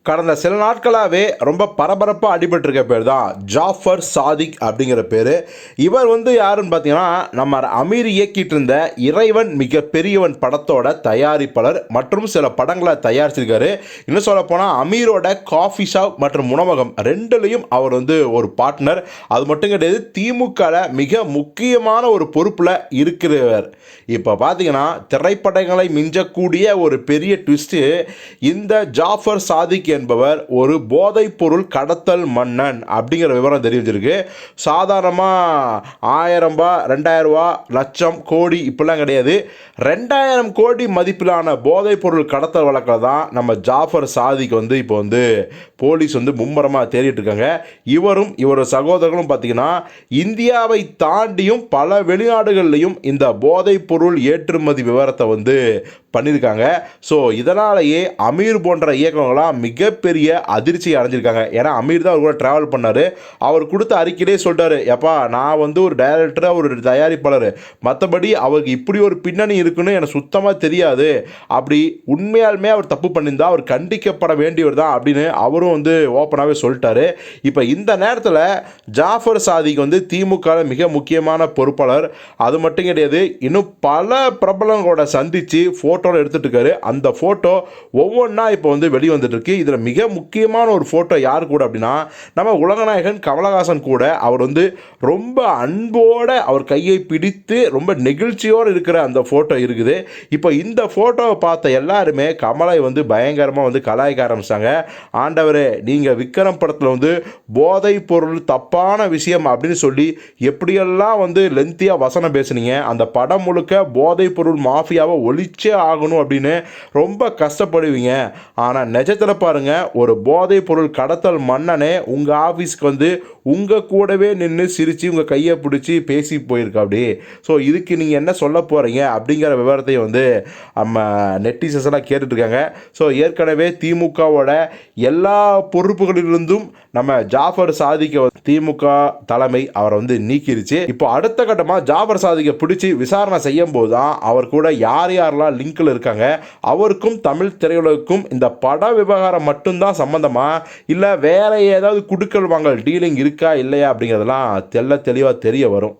கடந்த சில நாட்களாகவே ரொம்ப பரபரப்பாக அடிபட்டிருக்க பேர் தான் ஜாஃபர் சாதிக் அப்படிங்கிற பேர். இவர் யாருன்னு பார்த்தீங்கன்னா, நம்ம அமீர் இயக்கிட்டு இருந்த இறைவன் மிக பெரியவன் படத்தோட தயாரிப்பாளர் மற்றும் சில படங்களை தயாரிச்சிருக்காரு. இன்னும் சொல்லப்போனால் அமீரோட காஃபி ஷாப் மற்றும் உணவகம் ரெண்டுலேயும் அவர் ஒரு பார்ட்னர். அது மட்டும் கிடையாது, திமுகவில் மிக முக்கியமான ஒரு பொறுப்பில் இருக்கிறவர். இப்போ பார்த்தீங்கன்னா, திரைப்படங்களை மிஞ்சக்கூடிய ஒரு பெரிய ட்விஸ்ட்டு, இந்த ஜாஃபர் சாதிக் என்பவர் ஒரு போதைப் பொருள் கடத்தல் மன்னன் அப்படிங்கிற விவரம் தெரிவிச்சிருக்கு. சாதாரணமாக 1000 ரூபாய், 2000 ரூபாய், லட்சம், கோடி இப்படிலாம் கிடையாது. 2000 கோடி மதிப்பிலான போதைப் பொருள் கடத்தல் வழக்கில் தான் நம்ம ஜாஃபர் சாதிக் இப்போ போலீஸ் மும்முரமாக தேடிட்டு இருக்காங்க. இவரும் இவரோட சகோதரர்களும் பார்த்தீங்கன்னா, இந்தியாவை தாண்டியும் பல வெளிநாடுகள்லையும் இந்த போதைப் பொருள் ஏற்றுமதி விவரத்தை பண்ணியிருக்காங்க. ஸோ இதனாலேயே அமீர் போன்ற இயக்கங்களாம் மிகப்பெரிய அதிர்ச்சி அடைஞ்சிருக்காங்க. ஏன்னா அமீர் தான் அவர் கூட ட்ராவல் பண்ணார். அவர் கொடுத்த அறிக்கையிலே சொல்லிட்டாரு, எப்பா நான் ஒரு டைரக்டராக ஒரு தயாரிப்பாளர், மற்றபடி அவருக்கு இப்படி ஒரு பின்னணி இருக்குன்னு எனக்கு சுத்தமாக தெரியாது. அப்படி உண்மையாலுமே அவர் தப்பு பண்ணியிருந்தா அவர் கண்டிக்கப்பட வேண்டியவர் தான் அப்படின்னு அவரும் ஓப்பனாகவே சொல்லிட்டாரு. இப்போ இந்த நேரத்தில் ஜாஃபர் சாதிக் திமுக மிக முக்கியமான பொறுப்பாளர். அது மட்டும் கிடையாது, இன்னும் பல பிரபலங்களோட சந்தித்து ஃபோட்டோவில் எடுத்துகிட்டு இருக்காரு. அந்த ஃபோட்டோ ஒவ்வொன்றா இப்போ வெளிவந்துட்டு இருக்கு. இதில் மிக முக்கியமான ஒரு ஃபோட்டோ யார் கூட அப்படின்னா, நம்ம உலகநாயகன் கமலஹாசன் கூட அவர் ரொம்ப அன்போடு அவர் கையை பிடித்து ரொம்ப நெகிழ்ச்சியோடு இருக்கிற அந்த ஃபோட்டோ இருக்குது. இப்போ இந்த ஃபோட்டோவை பார்த்த எல்லாருமே கமலை பயங்கரமாக கலாய்க்க ஆரம்பிச்சாங்க. ஆண்டவரே, நீங்கள் விக்ரம் படத்தில் போதைப் பொருள் தப்பான விஷயம் அப்படின்னு சொல்லி எப்படியெல்லாம் லென்த்தியாக வசனம் பேசுனீங்க, அந்த படம் முழுக்க போதைப் பொருள் மாஃபியாவை ஒழிச்சே ஆகணும் அப்படின்னு ரொம்ப கஷ்டப்படுவீங்க. ஆனால் நிஜத்தில் பாருங்கள், ஒரு போதைப் பொருள் கடத்தல் மன்னனே உங்கள் ஆஃபீஸ்க்கு உங்கள் கூடவே நின்று சிரித்து உங்கள் கையை பிடிச்சி பேசி போயிருக்கா அப்படி. ஸோ இதுக்கு நீங்கள் என்ன சொல்ல போகிறீங்க அப்படிங்கிற விவரத்தையும் நம்ம நெட்டிசன்ஸ் எல்லாம் கேட்டுட்ருக்காங்க. ஸோ ஏற்கனவே திமுகவோட எல்லா பொறுப்புகளிலிருந்தும் நம்ம ஜாஃபர் சாதிக்க திமுக தலைமை அவரை நீக்கிருச்சு. இப்போ அடுத்த கட்டமாக ஜாஃபர் சாதிக்கை பிடிச்சி விசாரணை செய்யும் போது தான் அவர் கூட யார் யாரெல்லாம் லிங்கில் இருக்காங்க, அவருக்கும் தமிழ் திரையுலகுக்கும் இந்த பட விவகாரம் மட்டும்தான் சம்மந்தமா, இல்லை வேற ஏதாவது குடுக்கல் வாங்கல் டீலிங் இருக்கா இல்லையா அப்படிங்கிறதெல்லாம் தெளிவாக தெரிய வரும்.